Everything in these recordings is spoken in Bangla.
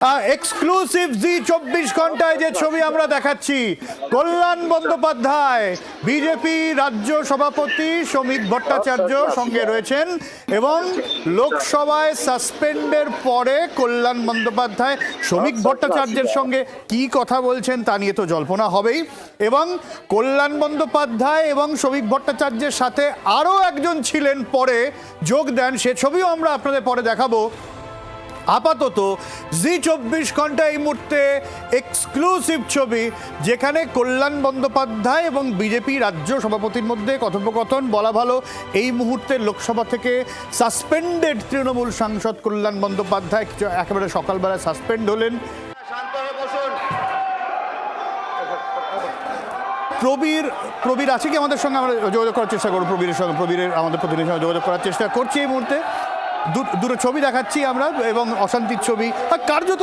এক্সক্লুসিভ জি 24 ঘন্টায় যে ছবি আমরা দেখাচ্ছি, কল্যাণ বন্দ্যোপাধ্যায় বিজেপি রাজ্য সভাপতি শ্রমিক ভট্টাচার্য সঙ্গে রয়েছেন এবং লোকসভায় সাসপেন্ডের পরে কল্যাণ বন্দ্যোপাধ্যায় শ্রমিক ভট্টাচার্যের সঙ্গে কি কথা বলছেন তা নিয়ে তো জল্পনা হবেই, এবং কল্যাণ বন্দ্যোপাধ্যায় এবং শ্রমিক ভট্টাচার্যের সাথে আরও একজন ছিলেন পরে যোগ দেন, সে ছবিও আমরা আপনাদের পরে দেখাবো। আপাতত জি 24 ঘন্টা এই মুহূর্তে এক্সক্লুসিভ ছবি, যেখানে কল্যাণ বন্দ্যোপাধ্যায় এবং বিজেপি রাজ্য সভাপতির মধ্যে কথোপকথন। বলা ভালো এই মুহূর্তে লোকসভা থেকে সাসপেন্ডেড তৃণমূল সাংসদ কল্যাণ বন্দ্যোপাধ্যায় একেবারে সকালবেলায় সাসপেন্ড হলেন। প্রবীর আছে কি আমাদের সঙ্গে? আমরা যোগাযোগ করার চেষ্টা করবো প্রবীরের আমাদের প্রতিনিধির সঙ্গে যোগাযোগ করার চেষ্টা করছি এই মুহূর্তে। দুটো ছবি দেখাচ্ছি আমরা এবং অশান্তির ছবি। আর কার্যত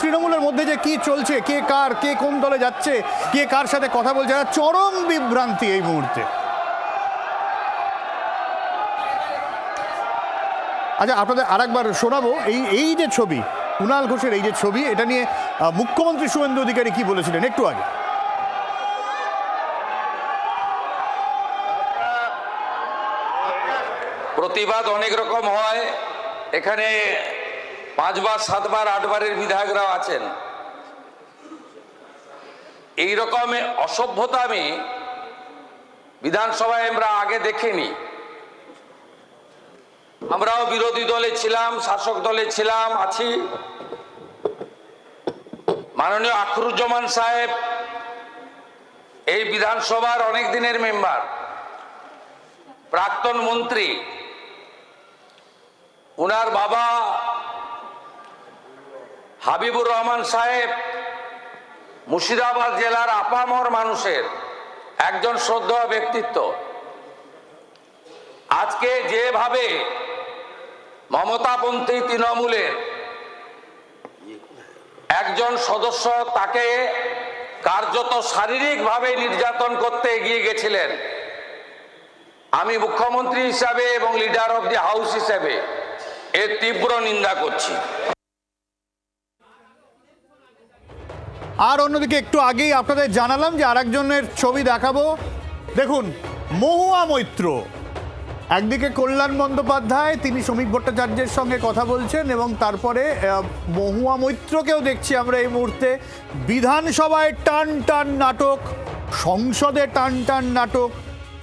তৃণমূলের মধ্যে যে কি চলছে, কে কোন দলে যাচ্ছে, কে কার সাথে কথা বলছে, চরম বিভ্রান্তি এই মুহূর্তে। আচ্ছা, আপনাদের আরেকবার শোনাবো এই যে ছবি, কুণাল ঘোষের এই যে ছবি, এটা নিয়ে মুখ্যমন্ত্রী শুভেন্দু অধিকারী কি বলেছিলেন একটু আগে। প্রতিবাদ অনেক রকম হয়, এখানে 5 বার 7 বার 8 বারের বিধায়করাও আছেন। এই রকম অসভ্যতা আমি বিধানসভায় আমরা আগে দেখিনি। আমরাও বিরোধী দলে ছিলাম, শাসক দলে ছিলাম, আছি। মাননীয় আখরুজ্জামান সাহেব এই বিধানসভার অনেক দিনের মেম্বার, প্রাক্তন মন্ত্রী। উনার বাবা হাবিবুর রহমান সাহেব মুর্শিদাবাদ জেলার আপামর মানুষের একজন শ্রদ্ধেয় ব্যক্তিত্ব। আজকে যেভাবে মমতাপন্থী তৃণমূলের একজন সদস্য তাকে কার্যত শারীরিকভাবে নির্যাতন করতে এগিয়ে গেছিলেন, আমি মুখ্যমন্ত্রী হিসাবে এবং লিডার অফ দি হাউস হিসাবে এর তীব্র নিন্দা করছি। আর অন্যদিকে একটু আগেই আপনাদের জানালাম যে আরেকজনের ছবি দেখাবো। দেখুন, মহুয়া মৈত্র, একদিকে কল্যাণ বন্দ্যোপাধ্যায়, তিনি শ্রমিক ভট্টাচার্যের সঙ্গে কথা বলছেন এবং তারপরে মহুয়া মৈত্রকেও দেখছি আমরা এই মুহূর্তে বিধানসভায় টান টান নাটক, সংসদে টান টান নাটক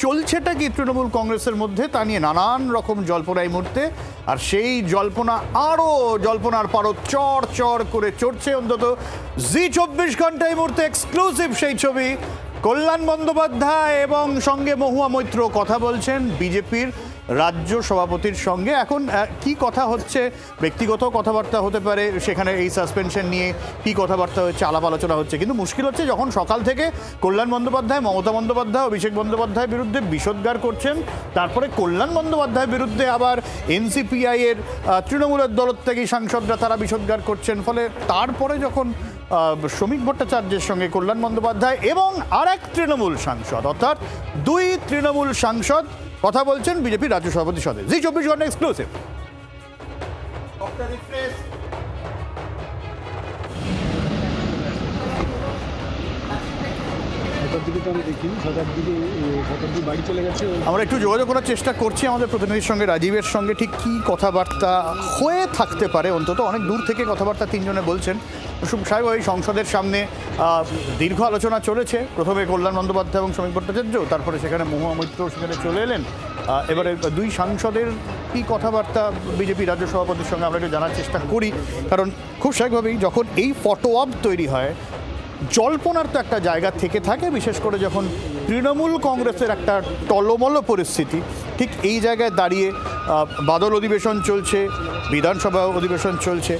চলছেটা কি তৃণমূল কংগ্রেসের মধ্যে, তা নিয়ে নানান রকম জল্পনা এই মুহূর্তে। আর সেই জল্পনার পারো চর চর করে চড়ছে। অন্তত জি 24 ঘন্টা এই মুহূর্তে এক্সক্লুসিভ সেই ছবি, কল্যাণ বন্দ্যোপাধ্যায় এবং সঙ্গে মহুয়া মৈত্র কথা বলছেন বিজেপির রাজ্য সভাপতির সঙ্গে। এখন কি কথা হচ্ছে, ব্যক্তিগত কথাবার্তা হতে পারে, সেখানে এই সাসপেনশন নিয়ে কি কথাবার্তা হচ্ছে, আলাপ আলোচনা হচ্ছে। কিন্তু মুশকিল হচ্ছে যখন সকাল থেকে কল্যাণ বন্দ্যোপাধ্যায় মমতা বন্দ্যোপাধ্যায় অভিষেক বন্দ্যোপাধ্যায়ের বিরুদ্ধে বিষোদ্গার করছেন, তারপরে কল্যাণ বন্দ্যোপাধ্যায়ের বিরুদ্ধে আবার এনসিপিআই এর তৃণমূলের দলত্যাগী সাংসদরা তারা বিষোদ্গার করছেন। ফলে তারপরে যখন শ্রমিক ভট্টাচার্যের সঙ্গে কল্যাণ বন্দ্যোপাধ্যায় এবং আরেক তৃণমূল সাংসদ, অর্থাৎ 2 তৃণমূল সাংসদ কথা বলছেন বিজেপির রাজ্য সভাপতির সাথে। জি 24 ঘন্টা এক্সক্লুসিভ। আমরা একটু যোগাযোগ করার চেষ্টা করছি আমাদের প্রতিনিধির সঙ্গে, রাজীবের সঙ্গে। ঠিক কি কথাবার্তা হয়ে থাকতে পারে, অন্তত অনেক দূর থেকে কথাবার্তা তিনজনে বলছেন। সাহেব, এই সংসদের সামনে দীর্ঘ আলোচনা চলেছে, প্রথমে কল্যাণ বন্দ্যোপাধ্যায় এবং শ্রমিক ভট্টাচার্য, তারপরে সেখানে মহুয়া মৈত্র সেখানে চলে এলেন। এবারে 2 সাংসদের কি কথাবার্তা বিজেপি রাজ্য সভাপতির সঙ্গে আমরা একটু জানার চেষ্টা করি, কারণ খুব স্বাভাবিকভাবেই যখন এই ফটো অপ তৈরি হয় জল্পনার তো একটা জায়গা থেকে থাকে, বিশেষ করে যখন তৃণমূল কংগ্রেসের একটা টলমল পরিস্থিতি। ঠিক এই জায়গায় দাঁড়িয়ে বাদল অধিবেশন চলছে, বিধানসভা অধিবেশন চলছে।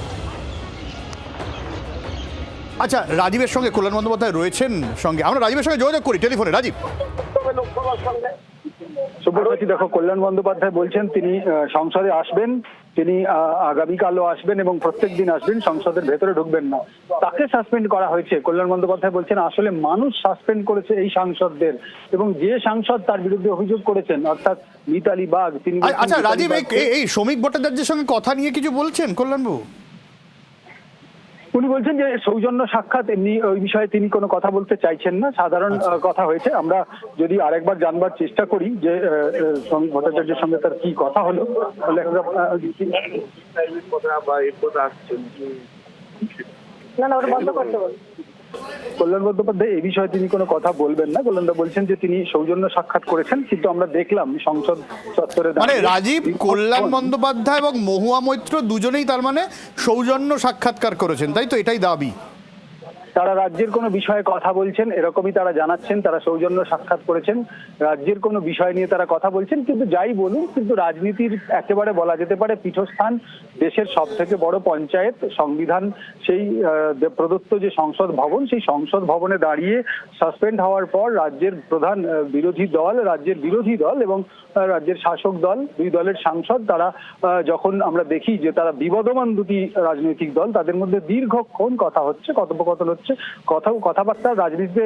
আচ্ছা, রাজীবের সঙ্গে কল্যাণ বন্দ্যোপাধ্যায় রয়েছেন সঙ্গে, আমরা রাজীবের সঙ্গে যোগাযোগ করি টেলিফোনে। রাজীব, দেখো, কল্যাণ বন্দ্যোপাধ্যায় বলছেন তিনি সংসদে আসবেন, তিনি আগামীকালও আসবেন এবং প্রত্যেক দিন আসবেন, সংসদের ভেতরে ঢুকবেন না। তাকে সাসপেন্ড করা হয়েছে। কল্যাণ বন্দ্যোপাধ্যায় বলছেন আসলে মানুষ সাসপেন্ড করেছে এই সাংসদদের, এবং যে সাংসদ তার বিরুদ্ধে অভিযোগ করেছেন অর্থাৎ মিতালি বাগ, তিনি। আচ্ছা রাজীব, এই শ্রমিক ভট্টাচার্যের সঙ্গে কথা নিয়ে কিছু বলছেন কল্যাণবাবু? উনি বলছেন যে সৌজন্য সাক্ষাৎ, এমনি ওই বিষয়ে তিনি কোনো কথা বলতে চাইছেন না, সাধারণ কথা হয়েছে। আমরা যদি আরেকবার জানবার চেষ্টা করি যে শ্রমিক ভট্টাচার্যের সঙ্গে তার কি কথা হলো, তাহলে কল্যাণ বন্দ্যোপাধ্যায় এই বিষয়ে তিনি কোনো কথা বলবেন না। কল্যাণদা বলছেন যে তিনি সৌজন্য সাক্ষাৎ করেছেন, কিন্তু আমরা দেখলাম সংসদ চত্বরে মানে রাজীব, কল্যাণ বন্দ্যোপাধ্যায় এবং মহুয়া মৈত্র দুজনেই তার মানে সৌজন্য সাক্ষাৎকার করেছেন, তাই তো? এটাই দাবি। তারা রাজ্যের কোনো বিষয়ে কথা বলছেন, এরকমই তারা জানাচ্ছেন। তারা সৌজন্য সাক্ষাৎ করেছেন, রাজ্যের কোনো বিষয় নিয়ে তারা কথা বলছেন। কিন্তু যাই বলুন, কিন্তু রাজনীতির একেবারে বলা যেতে পারে পীঠস্থান দেশের সব থেকে বড় পঞ্চায়েত, সংবিধান সেই প্রদত্ত যে সংসদ ভবন, সেই সংসদ ভবনে দাঁড়িয়ে সাসপেন্ড হওয়ার পর রাজ্যের প্রধান বিরোধী দল, রাজ্যের বিরোধী দল এবং রাজ্যের শাসক দল, দুই দলের সাংসদ, তারা যখন আমরা দেখি যে তারা বিবদমান দুটি রাজনৈতিক দল, তাদের মধ্যে দীর্ঘক্ষণ কথা হচ্ছে, কথোপকথন হচ্ছে, কথাবার্তা রাজনীতিতে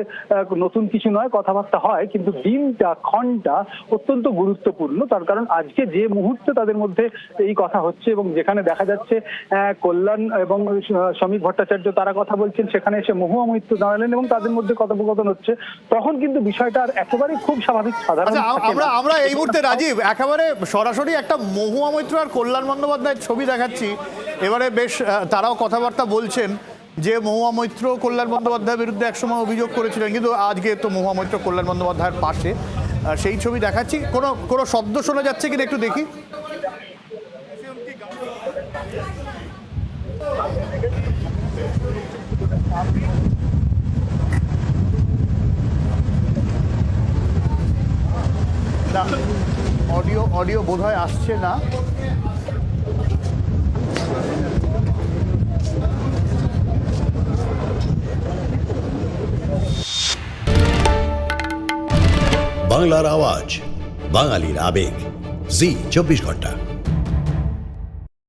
নতুন কিছু নয়, কথাবার্তা হয়, কিন্তু দিনটা ক্ষণটা অত্যন্ত গুরুত্বপূর্ণ। তার কারণ আজকে যে মুহূর্তে তাদের মধ্যে এই কথা হচ্ছে এবং যেখানে দেখা যাচ্ছে কল্যাণ এবং শ্রমিক ভট্টাচার্য তারা কথা বলছেন, সেখানে এসে মহুয়া মৈত্র দাঁড়ালেন এবং তাদের মধ্যে কথোপকথন হচ্ছে, তখন কিন্তু বিষয়টা আর একেবারে খুব স্বাভাবিক সাধারণ। আমরা এই মুহূর্তে রাজীব একেবারে সরাসরি একটা মহুয়া মৈত্র আর কল্যাণ বন্দ্যোপাধ্যায়ের ছবি দেখাচ্ছি। এবারে বেশ তারাও কথাবার্তা বলছেন যে মহুয়া মৈত্র কল্যাণ বন্দ্যোপাধ্যায়ের বিরুদ্ধে একসময় অভিযোগ করেছিলেন, কিন্তু আজকে তো মহুয়া মৈত্র কল্যাণ বন্দ্যোপাধ্যায়ের পাশে, সেই ছবি দেখাচ্ছি। কোনো শব্দ শোনা যাচ্ছে কিনা একটু দেখি। অডিও বোধহয় আসছে না। বাংলার আওয়াজ, বাঙালির আবেগ, জি 24 ঘন্টা।